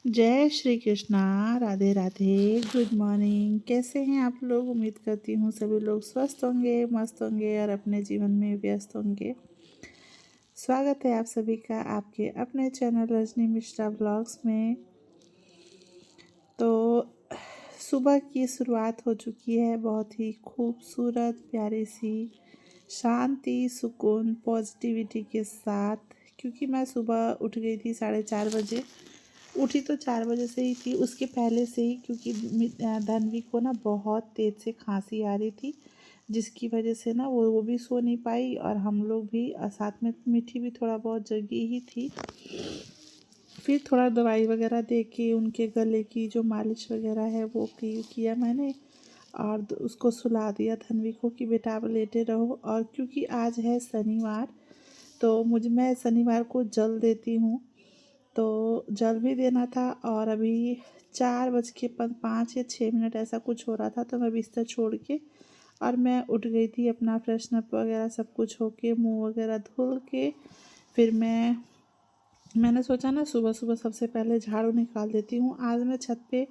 जय Shri Krishna, Radhe Radhe, good morning. कैसे हैं आप लोग? उम्मीद करती हूँ सभी लोग स्वस्थ होंगे, मस्त होंगे और अपने जीवन में व्यस्त होंगे। स्वागत है आप सभी का आपके अपने चैनल रजनी मिश्रा ब्लॉग्स में। तो सुबह की शुरुआत हो चुकी है, बहुत ही खूबसूरत प्यारी सी शांति, सुकून, पॉजिटिविटी के साथ। क्योंकि मैं सुबह उठ गई थी 4:30 बजे। उठी तो 4 बजे से ही थी, उसके पहले से ही, क्योंकि धनवी को ना बहुत तेज़ से खांसी आ रही थी, जिसकी वजह से ना वो भी सो नहीं पाई और हम लोग भी साथ में। मीठी भी थोड़ा बहुत जगी ही थी। फिर थोड़ा दवाई वगैरह दे के उनके गले की जो मालिश वगैरह है वो किया मैंने, और उसको सुला दिया धनवी को कि बेटा आप लेटे रहो। और क्योंकि आज है शनिवार, तो मैं शनिवार को जल देती हूँ, तो जल भी देना था। और अभी 4:05 या 6 ऐसा कुछ हो रहा था, तो मैं बिस्तर छोड़ के और मैं उठ गई थी। अपना फ्रेशन अप वगैरह सब कुछ होके, मुंह वगैरह धुल के, फिर मैंने सोचा ना सुबह सुबह सबसे पहले झाड़ू निकाल देती हूँ। आज मैं छत पे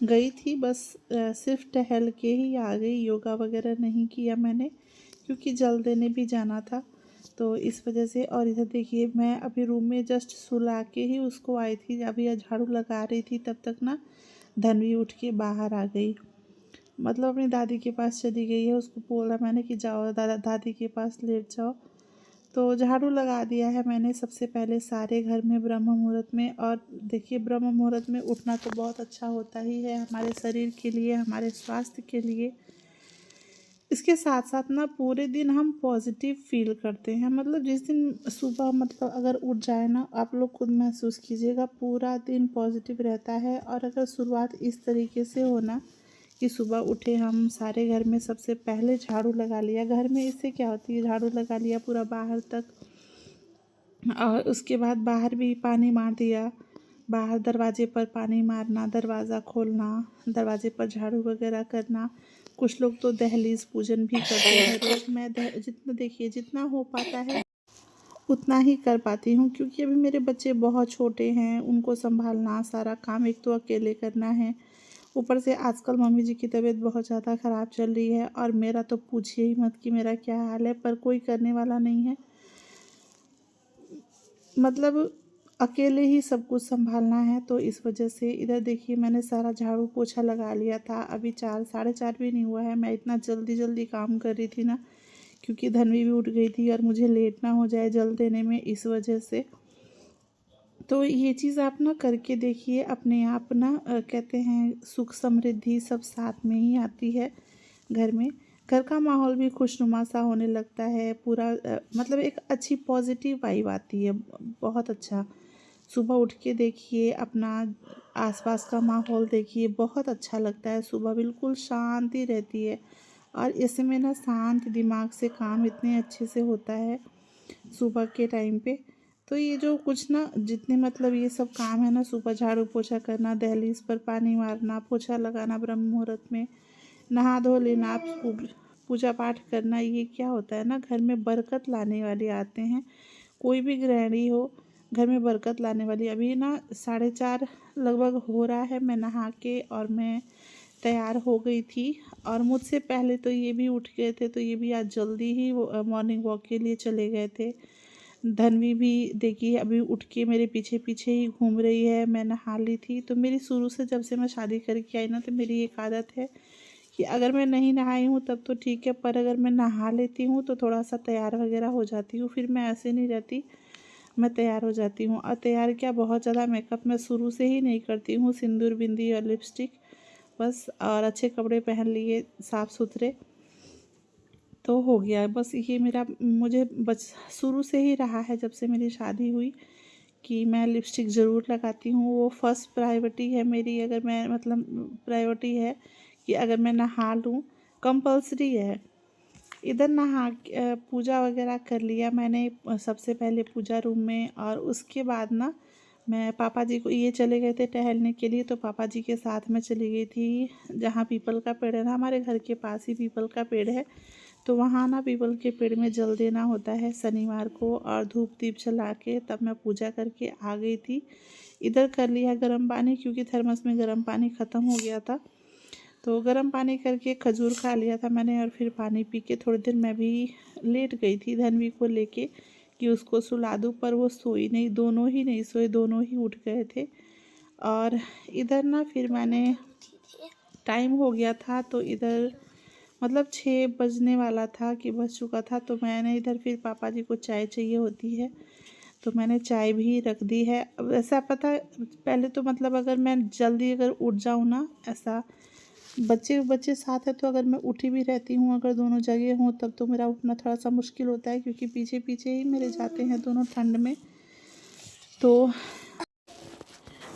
गई थी, बस सिर्फ टहल के ही आ गई, योगा वगैरह नहीं किया मैंने, क्योंकि जल देने भी जाना था, तो इस वजह से। और इधर देखिए, मैं अभी रूम में जस्ट सुला के ही उसको आई थी, अभी यह झाड़ू लगा रही थी, तब तक ना धनवी उठ के बाहर आ गई, मतलब अपनी दादी के पास चली गई है। उसको बोला मैंने कि जाओ दादी के पास लेट जाओ। तो झाड़ू लगा दिया है मैंने सबसे पहले सारे घर में ब्रह्म मुहूर्त में। और देखिए, ब्रह्म मुहूर्त में उठना तो बहुत अच्छा होता ही है हमारे शरीर के लिए, हमारे स्वास्थ्य के लिए। इसके साथ साथ ना पूरे दिन हम पॉजिटिव फील करते हैं, मतलब जिस दिन सुबह, मतलब अगर उठ जाए ना, आप लोग खुद महसूस कीजिएगा, पूरा दिन पॉजिटिव रहता है। और अगर शुरुआत इस तरीके से हो ना कि सुबह उठे हम, सारे घर में सबसे पहले झाड़ू लगा लिया, घर में इससे क्या होती है, झाड़ू लगा लिया पूरा बाहर तक, और उसके बाद बाहर भी पानी मार दिया, बाहर दरवाजे पर पानी मारना, दरवाज़ा खोलना, दरवाजे पर झाड़ू वगैरह करना। कुछ लोग तो दहलीज पूजन भी करते हैं रोज़। मैं जितना हो पाता है उतना ही कर पाती हूँ, क्योंकि अभी मेरे बच्चे बहुत छोटे हैं, उनको संभालना, सारा काम एक तो अकेले करना है। ऊपर से आजकल मम्मी जी की तबीयत बहुत ज़्यादा ख़राब चल रही है, और मेरा तो पूछिए ही मत कि मेरा क्या हाल है, पर कोई करने वाला नहीं है, मतलब अकेले ही सब कुछ संभालना है। तो इस वजह से इधर देखिए, मैंने सारा झाड़ू पोछा लगा लिया था। अभी 4 साढ़े 4 भी नहीं हुआ है, मैं इतना जल्दी जल्दी काम कर रही थी ना, क्योंकि धनवी भी उठ गई थी और मुझे लेट ना हो जाए जल देने में, इस वजह से। तो ये चीज़ आप ना करके देखिए, अपने आप ना कहते हैं सुख समृद्धि सब साथ में ही आती है घर में। घर का माहौल भी खुशनुमा सा होने लगता है, पूरा मतलब एक अच्छी पॉजिटिव वाइब आती है, बहुत अच्छा। सुबह उठ के देखिए, अपना आसपास का माहौल देखिए, बहुत अच्छा लगता है। सुबह बिल्कुल शांति रहती है, और इसमें ना शांत दिमाग से काम इतने अच्छे से होता है सुबह के टाइम पे। तो ये जो कुछ ना, जितने मतलब ये सब काम है ना, सुबह झाड़ू पोछा करना, दहलीज पर पानी मारना, पोछा लगाना ब्रह्म मुहूर्त में, नहा धो लेना, पूजा पाठ करना, ये क्या होता है ना, घर में बरकत लाने वाले आते हैं। कोई भी गृहिणी हो, घर में बरकत लाने वाली। अभी ना 4:30 लगभग हो रहा है, मैं नहा के और मैं तैयार हो गई थी। और मुझसे पहले तो ये भी उठ गए थे, तो ये भी आज जल्दी ही मॉर्निंग वॉक के लिए चले गए थे। धनवी भी देखिए अभी उठ के मेरे पीछे पीछे ही घूम रही है। मैं नहा ली थी, तो मेरी शुरू से जब से मैं शादी करके आई ना, तो मेरी एक आदत है कि अगर मैं नहीं नहाई हूँ तब तो ठीक है, पर अगर मैं नहा लेती हूँ तो थोड़ा सा तैयार वगैरह हो जाती हूँ। फिर मैं ऐसे नहीं रहती, मैं तैयार हो जाती हूँ। और तैयार क्या, बहुत ज़्यादा मेकअप मैं शुरू से ही नहीं करती हूँ, सिंदूर बिंदी और लिपस्टिक बस, और अच्छे कपड़े पहन लिए साफ़ सुथरे, तो हो गया। बस ये मेरा मुझे बच शुरू से ही रहा है, जब से मेरी शादी हुई, कि मैं लिपस्टिक ज़रूर लगाती हूँ। वो फर्स्ट प्रायोरिटी है मेरी। अगर मैं मतलब प्रायोरिटी है कि अगर मैं नहा लूँ, कंपल्सरी है। इधर नहा पूजा वगैरह कर लिया मैंने सबसे पहले पूजा रूम में, और उसके बाद ना मैं पापा जी को, ये चले गए थे टहलने के लिए, तो पापा जी के साथ मैं चली गई थी जहाँ पीपल का पेड़ है ना, हमारे घर के पास ही पीपल का पेड़ है, तो वहाँ ना पीपल के पेड़ में जल देना होता है शनिवार को, और धूप दीप जला के तब मैं पूजा करके आ गई थी। इधर कर लिया गर्म पानी, क्योंकि थर्मस में गर्म पानी ख़त्म हो गया था, तो गर्म पानी करके खजूर खा लिया था मैंने, और फिर पानी पी के थोड़ी देर मैं भी लेट गई थी धनवी को लेके कि उसको सुला दूँ, पर वो सोई नहीं, दोनों ही नहीं सोए, दोनों ही उठ गए थे। और इधर ना फिर मैंने, टाइम हो गया था, तो इधर मतलब 6 बजने वाला था कि बज चुका था, तो मैंने इधर फिर पापा जी को चाय चाहिए होती है, तो मैंने चाय भी रख दी है। अब ऐसा पता है, पहले तो मतलब अगर मैं जल्दी अगर उठ जाऊँ ना, ऐसा बच्चे बच्चे साथ है तो अगर मैं उठी भी रहती हूँ, अगर दोनों जगह हों तब तो मेरा उठना थोड़ा सा मुश्किल होता है, क्योंकि पीछे पीछे ही मेरे जाते हैं दोनों ठंड में। तो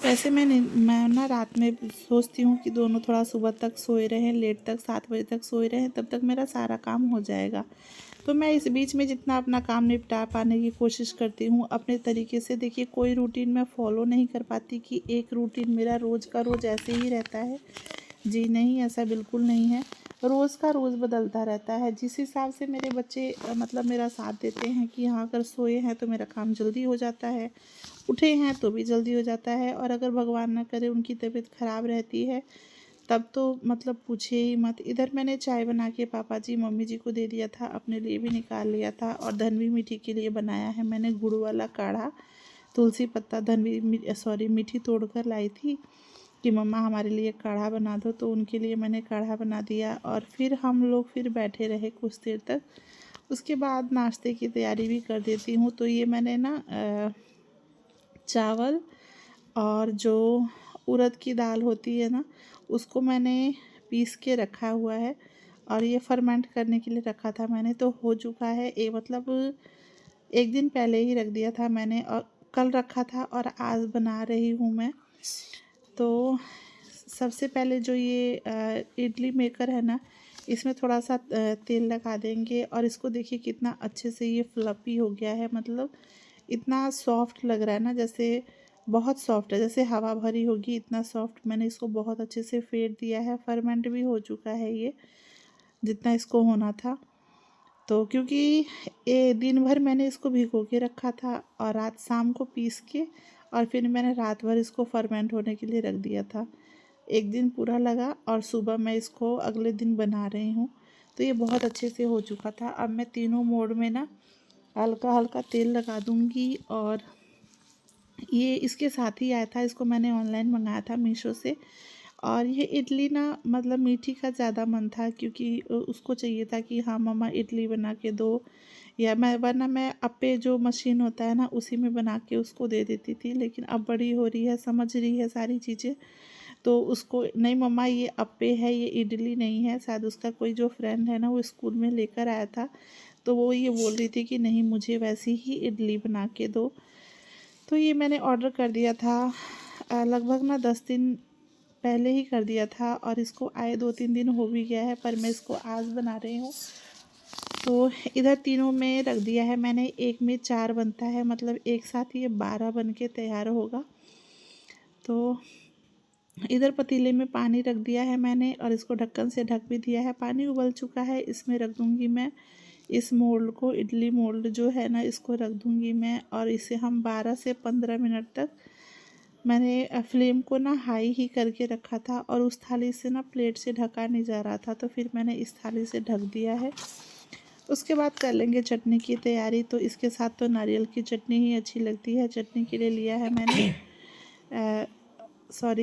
वैसे मैं ना रात में सोचती हूँ कि दोनों थोड़ा सुबह तक सोए रहें, लेट तक 7 बजे तक सोए रहें, तब तक मेरा सारा काम हो जाएगा। तो मैं इस बीच में जितना अपना काम निपटा पाने की कोशिश करती हूँ अपने तरीके से। देखिए, कोई रूटीन मैं फॉलो नहीं कर पाती कि एक रूटीन मेरा रोज़ का रोज़ ऐसे ही रहता है। जी नहीं, ऐसा बिल्कुल नहीं है। रोज़ का रोज़ बदलता रहता है। जिस हिसाब से मेरे बच्चे मतलब मेरा साथ देते हैं कि हाँ, अगर सोए हैं तो मेरा काम जल्दी हो जाता है, उठे हैं तो भी जल्दी हो जाता है, और अगर भगवान ना करे उनकी तबीयत ख़राब रहती है तब तो मतलब पूछिए ही मत। इधर मैंने चाय बना के पापा जी मम्मी जी को दे दिया था, अपने लिए भी निकाल लिया था, और धनवी मीठी के लिए बनाया है मैंने गुड़ वाला काढ़ा। तुलसी पत्ता धनवी मीठी तोड़ कर लाई थी कि मम्मा हमारे लिए काढ़ा बना दो, तो उनके लिए मैंने काढ़ा बना दिया, और फिर हम लोग फिर बैठे रहे कुछ देर तक। उसके बाद नाश्ते की तैयारी भी कर देती हूँ। तो ये मैंने ना चावल और जो उड़द की दाल होती है ना, उसको मैंने पीस के रखा हुआ है, और ये फर्मेंट करने के लिए रखा था मैंने, तो हो चुका है। मतलब एक दिन पहले ही रख दिया था मैंने, और कल रखा था, और आज बना रही हूँ मैं। तो सबसे पहले जो ये इडली मेकर है ना, इसमें थोड़ा सा तेल लगा देंगे, और इसको देखिए कितना अच्छे से ये फ्लफी हो गया है, मतलब इतना सॉफ्ट लग रहा है ना, जैसे बहुत सॉफ्ट है, जैसे हवा भरी होगी इतना सॉफ्ट। मैंने इसको बहुत अच्छे से फेंट दिया है, फर्मेंट भी हो चुका है ये जितना इसको होना था। तो क्योंकि ये दिन भर मैंने इसको भिगो के रखा था, और रात शाम को पीस के, और फिर मैंने रात भर इसको फर्मेंट होने के लिए रख दिया था। एक दिन पूरा लगा, और सुबह मैं इसको अगले दिन बना रही हूँ, तो ये बहुत अच्छे से हो चुका था। अब मैं तीनों मोड में ना हल्का हल्का तेल लगा दूँगी, और ये इसके साथ ही आया था, इसको मैंने ऑनलाइन मंगाया था मीशो से। और ये इडली ना मतलब मीठी का ज़्यादा मन था, क्योंकि उसको चाहिए था कि हाँ मम्मा इडली बना के दो, या मैं वरना मैं अप्पे जो मशीन होता है ना उसी में बना के उसको दे देती थी। लेकिन अब बड़ी हो रही है, समझ रही है सारी चीज़ें, तो उसको नहीं मम्मा ये अप्पे है, ये इडली नहीं है। शायद उसका कोई जो फ्रेंड है ना वो स्कूल में लेकर आया था, तो वो ये बोल रही थी कि नहीं मुझे वैसी ही इडली बना के दो। तो ये मैंने ऑर्डर कर दिया था लगभग ना 10 दिन पहले ही कर दिया था, और इसको आए 2-3 दिन हो भी गया है, पर मैं इसको आज बना रही हूँ। तो इधर तीनों में रख दिया है मैंने, एक में 4 बनता है, मतलब एक साथ ये 12 बन के तैयार होगा। तो इधर पतीले में पानी रख दिया है मैंने, और इसको ढक्कन से ढक भी दिया है। पानी उबल चुका है, इसमें रख दूँगी मैं इस मोल्ड को, इडली मोल्ड जो है ना इसको रख दूँगी मैं, और इसे हम 12 से 15 मिनट तक, मैंने फ्लेम को ना हाई ही करके रखा था, और उस थाली से ना प्लेट से ढका नहीं जा रहा था, तो फिर मैंने इस थाली से ढक दिया है। उसके बाद कर लेंगे चटनी की तैयारी। तो इसके साथ तो नारियल की चटनी ही अच्छी लगती है। चटनी के लिए लिया है मैंने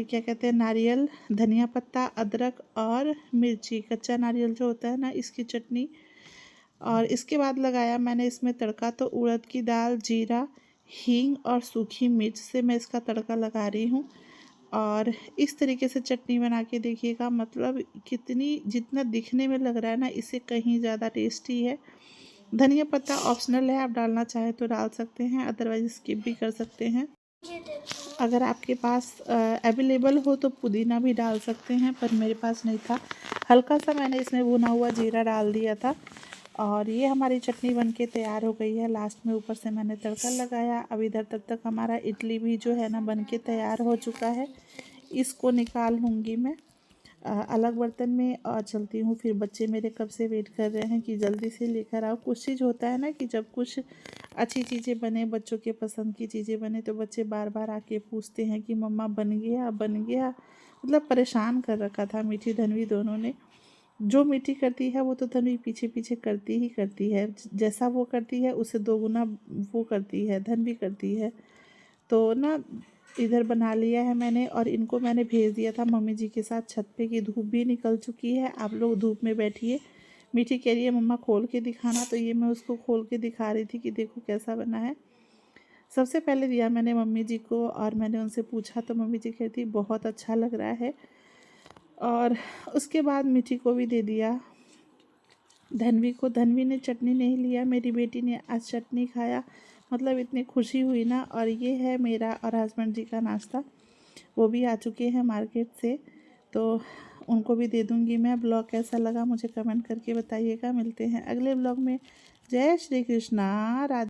क्या कहते हैं, नारियल, धनिया पत्ता, अदरक और मिर्ची, कच्चा नारियल जो होता है ना, इसकी चटनी। और इसके बाद लगाया मैंने इसमें तड़का, तो उड़द की दाल, जीरा, हींग और सूखी मिर्च से मैं इसका तड़का लगा रही हूँ। और इस तरीके से चटनी बना के देखिएगा, मतलब कितनी, जितना दिखने में लग रहा है ना, इससे कहीं ज़्यादा टेस्टी है। धनिया पत्ता ऑप्शनल है, आप डालना चाहे तो डाल सकते हैं, अदरवाइज स्किप भी कर सकते हैं। अगर आपके पास अवेलेबल हो तो पुदीना भी डाल सकते हैं, पर मेरे पास नहीं था। हल्का सा मैंने इसमें भुना हुआ जीरा डाल दिया था और ये हमारी चटनी बनके तैयार हो गई है। लास्ट में ऊपर से मैंने तड़का लगाया। अब इधर तब तक हमारा इडली भी जो है ना बनके तैयार हो चुका है। इसको निकाल लूँगी मैं अलग बर्तन में और चलती हूँ। फिर बच्चे मेरे कब से वेट कर रहे हैं कि जल्दी से लेकर आओ। कुछ चीज़ होता है ना कि जब कुछ अच्छी चीज़ें बने, बच्चों के पसंद की चीज़ें बने, तो बच्चे बार बार आके पूछते हैं कि मम्मा बन गया बन गया। मतलब परेशान कर रखा था मीठी धनवी दोनों ने। जो मीठी करती है वो तो धनवी पीछे पीछे करती ही करती है, जैसा वो करती है उससे दोगुना वो करती है, धनवी करती है। तो ना इधर बना लिया है मैंने और इनको मैंने भेज दिया था मम्मी जी के साथ छत पे कि धूप भी निकल चुकी है, आप लोग धूप में बैठिए। मीठी कह रही है मम्मा खोल के दिखाना, तो ये मैं उसको खोल के दिखा रही थी कि देखो कैसा बना है। सबसे पहले दिया मैंने मम्मी जी को और मैंने उनसे पूछा तो मम्मी जी कहती बहुत अच्छा लग रहा है। और उसके बाद मीठी को भी दे दिया, धनवी को। धनवी ने चटनी नहीं लिया, मेरी बेटी ने आज चटनी खाया। मतलब इतनी खुशी हुई ना। और ये है मेरा और हस्बैंड जी का नाश्ता, वो भी आ चुके हैं मार्केट से, तो उनको भी दे दूँगी मैं। ब्लॉग कैसा लगा मुझे कमेंट करके बताइएगा। मिलते हैं अगले ब्लॉग में। जय श्री कृष्णा। राधे।